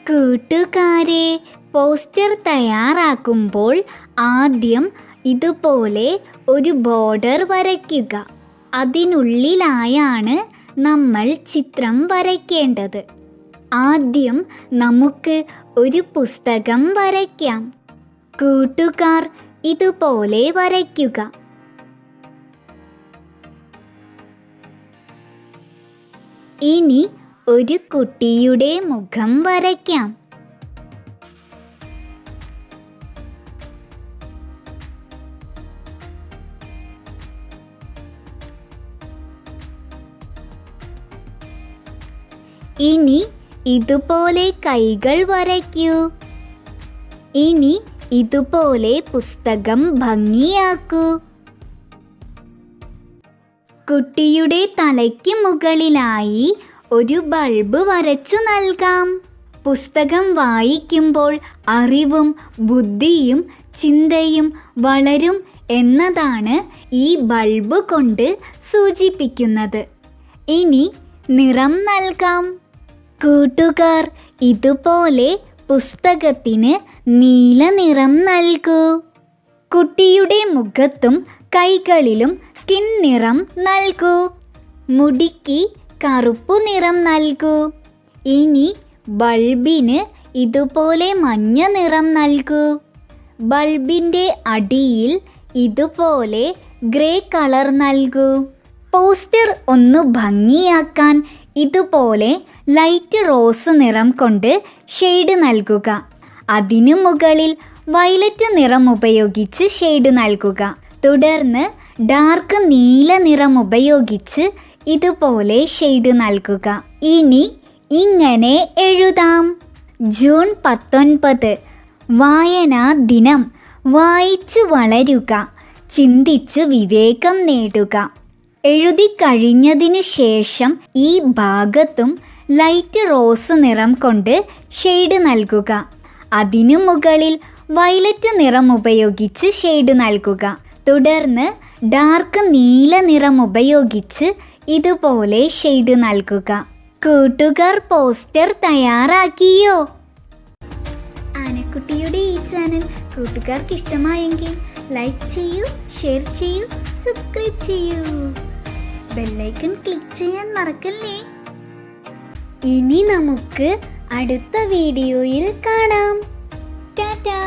കൂട്ടുകാരെ, പോസ്റ്റർ തയ്യാറാക്കുമ്പോൾ ആദ്യം ഇതുപോലെ ഒരു ബോർഡർ വരയ്ക്കുക. അതിനുള്ളിലായാണ് നമ്മൾ ചിത്രം വരയ്ക്കേണ്ടത്. ആദ്യം നമുക്ക് ഒരു പുസ്തകം വരയ്ക്കാം. കൂട്ടുകാർ ഇതുപോലെ വരയ്ക്കുക. ഇനി ഒരു കുട്ടിയുടെ മുഖം വരയ്ക്കാം. ഇനി ഇതുപോലെ കൈകൾ വരയ്ക്കൂ. ഇനി ഇതുപോലെ പുസ്തകം ഭംഗിയാക്കൂ. കുട്ടിയുടെ തലയ്ക്ക് മുകളിലായി ഒരു ബൾബ് വരച്ചു നൽകാം. പുസ്തകം വായിക്കുമ്പോൾ അറിവും ബുദ്ധിയും ചിന്തയും വളരും എന്നതാണ് ഈ ബൾബ് കൊണ്ട് സൂചിപ്പിക്കുന്നത്. ഇനി നിറം നൽകാം. കൂട്ടുകാർ ഇതുപോലെ പുസ്തകത്തിന് നീല നിറം നൽകൂ. കുട്ടിയുടെ മുഖത്തും കൈകളിലും സ്കിൻ നിറം നൽകൂ. മുടിക്ക് കറുപ്പു നിറം നൽകൂ. ഇനി ബൾബിന് ഇതുപോലെ മഞ്ഞ നിറം നൽകൂ. ബൾബിൻ്റെ അടിയിൽ ഇതുപോലെ ഗ്രേ കളർ നൽകൂ. പോസ്റ്റർ ഒന്ന് ഭംഗിയാക്കാൻ ഇതുപോലെ ലൈറ്റ് റോസ് നിറം കൊണ്ട് ഷെയ്ഡ് നൽകുക. അതിനു മുകളിൽ വയലറ്റ് നിറം ഉപയോഗിച്ച് ഷെയ്ഡ് നൽകുക. തുടർന്ന് ഡാർക്ക് നീല നിറം ഉപയോഗിച്ച് ഇതുപോലെ ഷെയ്ഡ് നൽകുക. ഇനി ഇങ്ങനെ എഴുതാം: ജൂൺ 19 വായനാ ദിനം. വായിച്ചു വളരുക, ചിന്തിച്ച് വിവേകം നേടുക. എഴുതി കഴിഞ്ഞതിന് ശേഷം ഈ ഭാഗത്തും ലൈറ്റ് റോസ് നിറം കൊണ്ട് ഷെയ്ഡ് നൽകുക. അതിനു മുകളിൽ വയലറ്റ് നിറം ഉപയോഗിച്ച് ഷെയ്ഡ് നൽകുക. തുടർന്ന് ഡാർക്ക് നീല നിറം ഉപയോഗിച്ച് ഇതുപോലെ ഷെയ്ഡ് നൽകുക. കൂട്ടുകാർ പോസ്റ്റർ തയ്യാറാക്കിയോ? ആനക്കുട്ടിയുടെ ഈ ചാനൽ കൂട്ടുകാർക്ക് ഇഷ്ടമായെങ്കിൽ ലൈക്ക് ചെയ്യൂ, ഷെയർ ചെയ്യൂ, സബ്സ്ക്രൈബ് ചെയ്യൂ. ബെല്ലൈക്കൺ ക്ലിക്ക് ചെയ്യാൻ മറക്കല്ലേ. ഇനി നമുക്ക് അടുത്ത വീഡിയോയിൽ കാണാം. ടാറ്റാ.